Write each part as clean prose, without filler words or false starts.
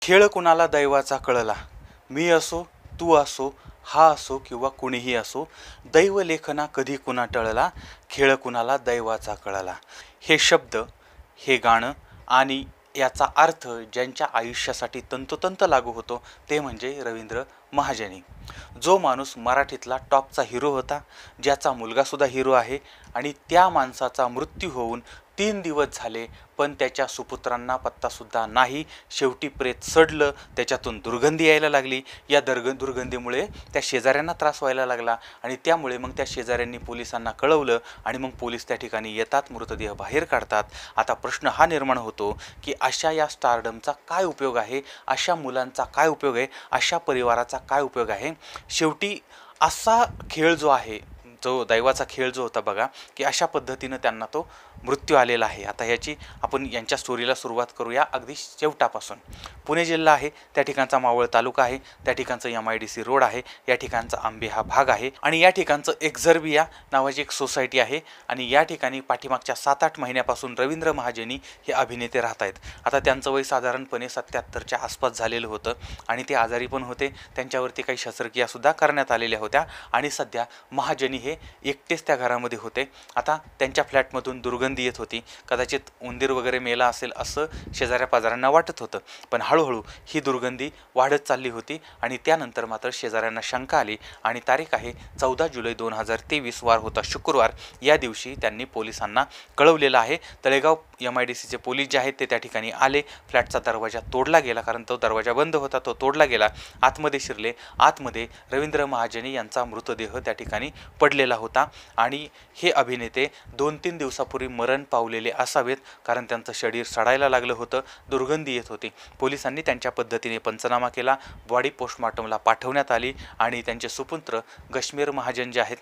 खेळ कुणाला दैवाचा कळला, मी असो तू असो हा असो किंवा कुणीही असो, दैव लेखना कधी कुणा टळला, खेळ कुणाला दैवाचा कळला. हे शब्द, हे गाणं आणि याचा अर्थ ज्यांच्या आयुष्यासाठी तंतोतंत लागू होतो ते म्हणजे रवींद्र महाजनी. जो माणूस मराठीतला टॉपचा हिरो होता, ज्याचा मुलगासुद्धा हिरो आहे, आणि त्या माणसाचा मृत्यू होऊन 3 दिवस झाले पण त्याच्या सुपुत्रांना पत्तासुद्धा नाही. शेवटी प्रेत सडलं, त्याच्यातून दुर्गंधी यायला लागली. या दुर्गंधीमुळे त्या शेजाऱ्यांना त्रास व्हायला लागला आणि त्यामुळे मग त्या शेजाऱ्यांनी पोलिसांना कळवलं आणि मग पोलीस त्या ठिकाणी येतात, मृतदेह बाहेर काढतात. आता प्रश्न हा निर्माण होतो की अशा या स्टारडमचा काय उपयोग आहे, अशा मुलांचा काय उपयोग आहे, अशा परिवाराचा काय उपयोग आहे. शेवटी असा खेळ जो आहे, जो दैवाचा खेळ जो होता बघा, की अशा पद्धतीनं त्यांना तो मृत्यू आलेला आहे. आता ह्याची आपण यांच्या स्टोरीला सुरुवात करूया अगदी शेवटापासून. पुणे जिल्हा आहे, त्या ठिकाणचा मावळ तालुका आहे, त्या ठिकाणचं MIDC रोड आहे, या ठिकाणचा आंबे हा भाग आहे आणि या ठिकाणचं एक्झर्बिया नावाची एक सोसायटी आहे आणि या ठिकाणी पाठीमागच्या 7-8 महिन्यापासून रवींद्र महाजनी हे अभिनेते राहत आहेत. आता त्यांचं वय साधारणपणे 77च्या आसपास झालेलं होतं आणि ते आजारी पण होते. त्यांच्यावरती काही शस्त्रक्रियासुद्धा करण्यात आलेल्या होत्या आणि सध्या महाजनी हे एकटेच त्या घरामध्ये होते. आता त्यांच्या फ्लॅटमधून दुर्गंधी येत होती. कदाचित उंदीर वगैरे मेला असेल असं शेजाऱ्या पाजाऱ्यांना वाटत होतं, पण हळूहळू ही दुर्गंधी वाढत चालली होती आणि त्यानंतर मात्र शेजाऱ्यांना शंका आली आणि तारीख आहे 14 जुलै 2023, वार होता शुक्रवार. या दिवशी त्यांनी पोलिसांना कळवलेलं आहे. तळेगाव MIDCचे पोलीस जे आहेत ते त्या ठिकाणी आले. फ्लॅटचा दरवाजा तोडला गेला, कारण तो दरवाजा बंद होता, तो तोडला गेला. आतमध्ये शिरले. आतमध्ये रवींद्र महाजनी यांचा मृतदेह त्या ठिकाणी पडलेला होता आणि हे अभिनेते 2-3 दिवसापूर्वी मरण पावलेले असावेत, कारण त्यांचं शरीर सडायला लागलं होतं, दुर्गंधी येत होती. पोलिसांनी त्यांच्या पद्धतीने पंचनामा केला, बॉडी पोस्टमॉर्टमला पाठवण्यात आली आणि त्यांचे सुपुत्र गश्मीर महाजन जे आहेत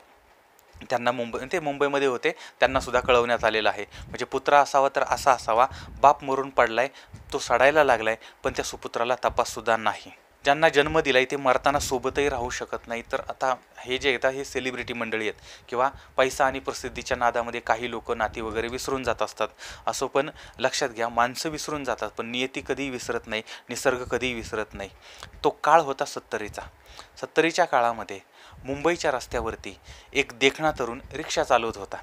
त्यांना मुंबईमध्ये होते, त्यांना सुद्धा कळवण्यात आलेलं आहे. म्हणजे पुत्र असावा तर असा असावा, बाप मरून पडलाय, तो सडायला लागलाय, पण त्या सुपुत्राला तपाससुद्धा नाही. ज्यांना जन्म दिलाय ते मरताना सोबतही राहू शकत नाही. तर आता हे जे येतात हे सेलिब्रिटी मंडळी आहेत किंवा पैसा आणि प्रसिद्धीच्या नादामध्ये काही लोक नाती वगैरे विसरून जात असतात. असो, पण लक्षात घ्या, माणसं विसरून जातात पण नियती कधीही विसरत नाही, निसर्ग कधीही विसरत नाही. तो काळ होता 70च्या काळामध्ये मुंबईच्या रस्त्यावरती एक देखणा तरुण रिक्षा चालवत होता.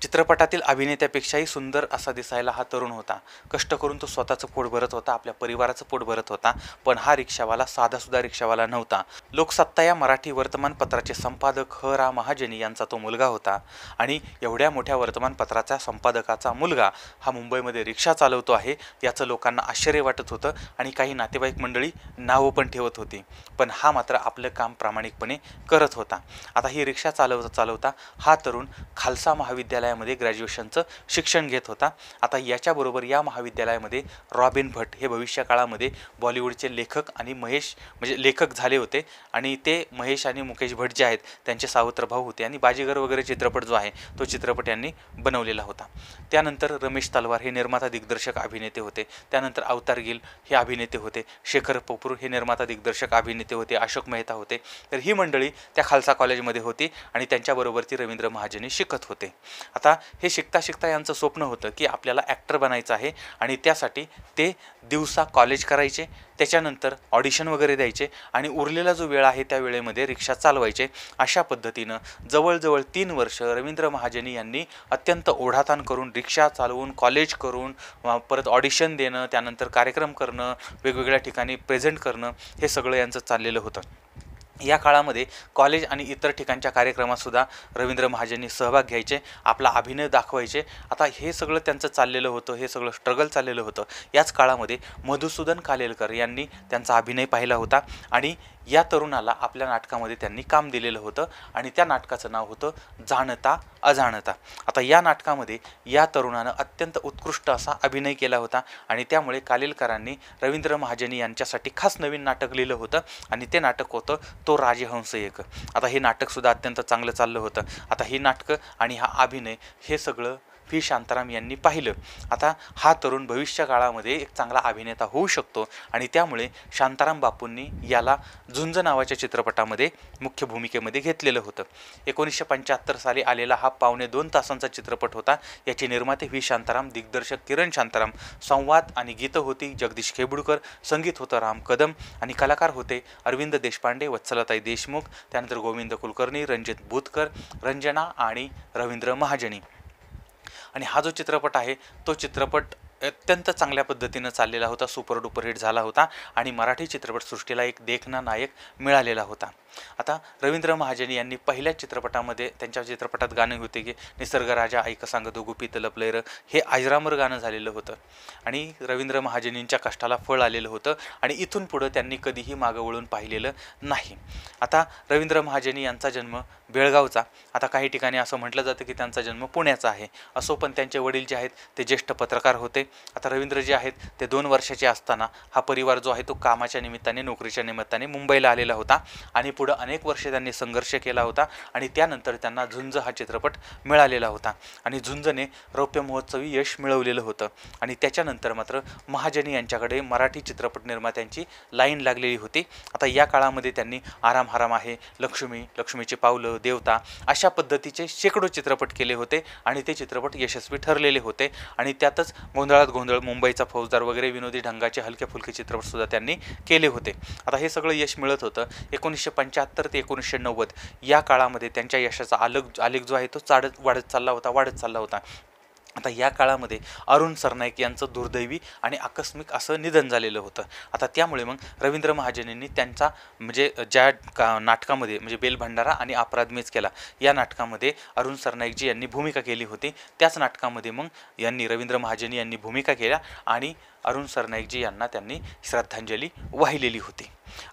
चित्रपटातील अभिनेत्यापेक्षाही सुंदर असा दिसायला हा तरुण होता. कष्ट करून तो स्वतःचं पोट भरत होता, आपल्या परिवाराचं पोट भरत होता. पण हा रिक्षावाला साधासुद्धा रिक्षावाला नव्हता. लोकसत्ता या मराठी वर्तमानपत्राचे संपादक रा महाजनी यांचा तो मुलगा होता आणि एवढ्या मोठ्या वर्तमानपत्राच्या संपादकाचा मुलगा हा मुंबईमध्ये रिक्षा चालवतो आहे याचं लोकांना आश्चर्य वाटत होतं आणि काही नातेवाईक मंडळी नावं पण ठेवत होती. पण हा मात्र आपलं काम प्रामाणिकपणे करत होता. आता ही रिक्षा चालवता हा तरुण खालसा महाविद्यालयामध्ये ग्रॅज्युएशनचं शिक्षण घेत होता. आता याच्याबरोबर या महाविद्यालयामध्ये रॉबिन भट हे भविष्य काळामध्ये बॉलिवूडचे लेखक आणि लेखक झाले होते आणि ते महेश आणि मुकेश भट जे आहेत त्यांचे सावत्र भाऊ होते आणि बाजीगर वगैरे चित्रपट जो आहे तो चित्रपट यांनी बनवलेला होता. त्यानंतर रमेश तलवार हे निर्माता दिग्दर्शक अभिनेते होते. त्यानंतर अवतार गिल हे अभिनेते होते. शेखर कपूर हे निर्माता दिग्दर्शक अभिनेते होते. अशोक मेहता होते. तर ही मंडळी त्या खालसा कॉलेजमध्ये होती आणि त्यांच्याबरोबरती रवींद्र महाजनी शिकत होते. आता हे शिकता शिकता यांचं स्वप्न होतं की आपल्याला ॲक्टर बनायचं आहे आणि त्यासाठी ते दिवसा कॉलेज करायचे, त्याच्यानंतर ऑडिशन वगैरे द्यायचे आणि उरलेला जो वेळ आहे त्या वेळेमध्ये रिक्षा चालवायचे. अशा पद्धतीनं जवळजवळ 3 वर्ष रवींद्र महाजनी यांनी अत्यंत ओढाताण करून रिक्षा चालवून, कॉलेज करून, परत ऑडिशन देणं, त्यानंतर कार्यक्रम करणं, वेगवेगळ्या ठिकाणी प्रेझेंट करणं, हे सगळं यांचं चाललेलं होतं. या काळामध्ये कॉलेज आणि इतर ठिकाणच्या कार्यक्रमातसुद्धा रवींद्र महाजनी सहभाग घ्यायचे, आपला अभिनय दाखवायचे. आता हे सगळं त्यांचं चाललेलं होतं, हे सगळं स्ट्रगल चाललेलं होतं. याच काळामध्ये मधुसूदन कालेलकर यांनी त्यांचा अभिनय पाहिला होता आणि या तरुणाला आपल्या नाटकामध्ये त्यांनी काम दिलेलं होतं आणि त्या नाटकाचं नाव होतं जाणता अजाणता. आता या नाटकामध्ये या तरुणानं अत्यंत उत्कृष्ट असा अभिनय केला होता आणि त्यामुळे कालेलकरांनी रवींद्र महाजनी यांच्यासाठी खास नवीन नाटक लिहिलं होतं आणि ते नाटक होतं तो राजहंस एक. आता हे नाटकसुद्धा अत्यंत चांगलं चाललं होतं. आता ही नाटकं आणि हा अभिनय हे सगळं व्ही शांताराम यांनी पाहिलं. आता हा तरुण भविष्य काळामध्ये एक चांगला अभिनेता होऊ शकतो आणि त्यामुळे शांताराम बापूंनी याला झुंज नावाच्या चित्रपटामध्ये मुख्य भूमिकेमध्ये घेतलेलं होतं. 1975 साली आलेला हा 2.25 तासांचा चित्रपट होता. याचे निर्माते व्ही शांताराम, दिग्दर्शक किरण शांताराम, संवाद आणि गीतं होती जगदीश खेबुडकर, संगीत होतं राम कदम आणि कलाकार होते अरविंद देशपांडे, वत्सलाताई देशमुख, त्यानंतर गोविंद कुलकर्णी, रणजित बुतकर, रंजना आणि रवींद्र महाजनी. आणि हा जो चित्रपट आहे तो चित्रपट अत्यंत चांगल्या पद्धतीनं चाललेला होता, सुपर डुपर हिट झाला होता आणि मराठी चित्रपटसृष्टीला एक देखणा नायक मिळालेला होता. आता रवींद्र महाजनी यांनी पहिल्या चित्रपटामध्ये त्यांच्या चित्रपटात गाणे होते की निसर्ग राजा ऐक सांगतो गुपित लपलेर, हे अजरामर गाणं झालेलं होतं आणि रवींद्र महाजनींच्या कष्टाला फळ आलेलं होतं आणि इथून पुढं त्यांनी कधीही मागं वळून पाहिलेलं नाही. आता रवींद्र महाजनी यांचा जन्म बेळगावचा, आता काही ठिकाणी असं म्हटलं जातं की त्यांचा जन्म पुण्याचा आहे, असो पण त्यांचे वडील जे आहेत ते ज्येष्ठ पत्रकार होते. आता रवींद्र जे आहेत ते 2 वर्षाचे असताना हा परिवार जो आहे तो कामाच्या निमित्ताने, नोकरीच्या निमित्ताने मुंबईला आलेला होता आणि पुढं अनेक वर्षे त्यांनी संघर्ष केला होता आणि त्यानंतर त्यांना झुंज हा चित्रपट मिळालेला होता आणि झुंजने रौप्य महोत्सवी यश मिळवलेलं होतं आणि त्याच्यानंतर मात्र महाजनी यांच्याकडे मराठी चित्रपट निर्मात्यांची लाईन लागलेली होती. आता या काळामध्ये त्यांनी आराम हराम आहे, लक्ष्मी, लक्ष्मीची पावलं, देवता अशा पद्धतीचे शेकडो चित्रपट केले होते आणि ते चित्रपट यशस्वी ठरलेले होते आणि त्यातच गोंधळात गोंधळ, मुंबईचा फौजदार वगैरे विनोदी ढंगाचे हलके फुलके चित्रपटसुद्धा त्यांनी केले होते. आता हे सगळं यश मिळत होतं. 1975 ते 1990 या काळामध्ये त्यांच्या यशाचा आलेख जो आहे तो वाढत चालला होता. आता या काळामध्ये अरुण सरनाईक यांचं दुर्दैवी आणि आकस्मिक असं निधन झालेलं होतं. आता त्यामुळे मग रवींद्र महाजनींनी त्यांचा म्हणजे ज्या नाटकामध्ये म्हणजे बेलभंडारा आणि अपराध मीच केला या नाटकामध्ये अरुण सरनाईकजी यांनी भूमिका केली होती. त्याच नाटकामध्ये मग रवींद्र महाजनी यांनी भूमिका केल्या आणि अरुण सरनाईकजी यांना त्यांनी श्रद्धांजली वाहिलेली होती.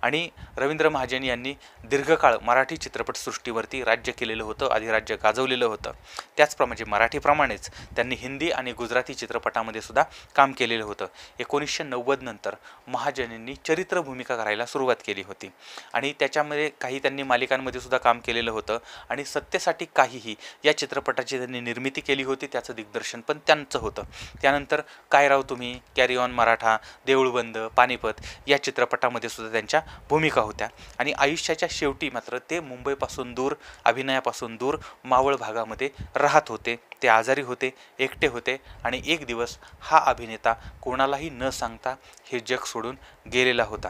आणि रवींद्र महाजनी यांनी दीर्घकाळ मराठी चित्रपटसृष्टीवरती राज्य केलेलं होतं, अधिराज्य गाजवलेलं होतं. त्याचप्रमाणे मराठीप्रमाणेच त्यांनी हिंदी आणि गुजराती चित्रपटामध्ये सुद्धा काम केलेलं होतं. 1990 नंतर महाजनींनी चरित्र भूमिका करायला सुरुवात केली होती आणि त्याच्यामध्ये काही त्यांनी मालिकांमध्ये सुद्धा काम केलेलं होतं आणि सत्तेसाठी काहीही या चित्रपटाची त्यांनी निर्मिती केली होती, त्याचं दिग्दर्शन पण त्यांचं होतं. त्यानंतर काय राव तुम्ही, कॅरी ऑन मराठा, देऊळबंद, पानिपत या चित्रपटामध्ये सुद्धा त्यांच्या भूमिका होत्या आणि आयुष्याच्या शेवटी मात्र ते मुंबईपासून दूर, अभिनयापासून दूर मावळ भागामध्ये राहत होते. ते आजारी होते, एकटे होते आणि एक दिवस हा अभिनेता कोणालाही न सांगता हे जग सोडून गेलेला होता.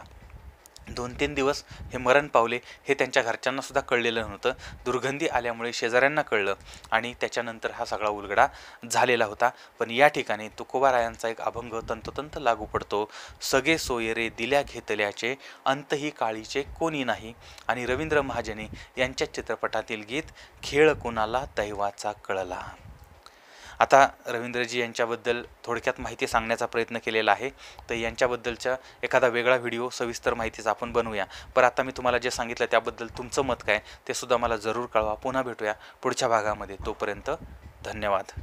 2-3 दिवस हे मरण पावले हे त्यांच्या घरच्यांना सुद्धा कळलेलं नव्हतं. दुर्गंधी आल्यामुळे शेजाऱ्यांना कळलं आणि त्याच्यानंतर हा सगळा उलगडा झालेला होता. पण या ठिकाणी तुकोबारायांचा एक अभंग तंतोतंत लागू पडतो. सगळे सोयरे दिल्या घेतल्याचे, अंतही काळीचे कोणी नाही. आणि रवींद्र महाजनी यांच्या चित्रपटातील गीत खेळ कोणाला दैवाचा कळला. आता रवींद्रजी यांच्याबद्दल थोडक्यात माहिती सांगण्याचा प्रयत्न केलेला आहे, तर यांच्याबद्दलच्या एखादा वेगळा व्हिडिओ सविस्तर माहितीचा आपण बनवूया. पण आता मी तुम्हाला जे सांगितलं त्याबद्दल तुमचं मत काय ते सुद्धा मला जरूर कळवा. पुन्हा भेटूया पुढच्या भागामध्ये. तोपर्यंत धन्यवाद.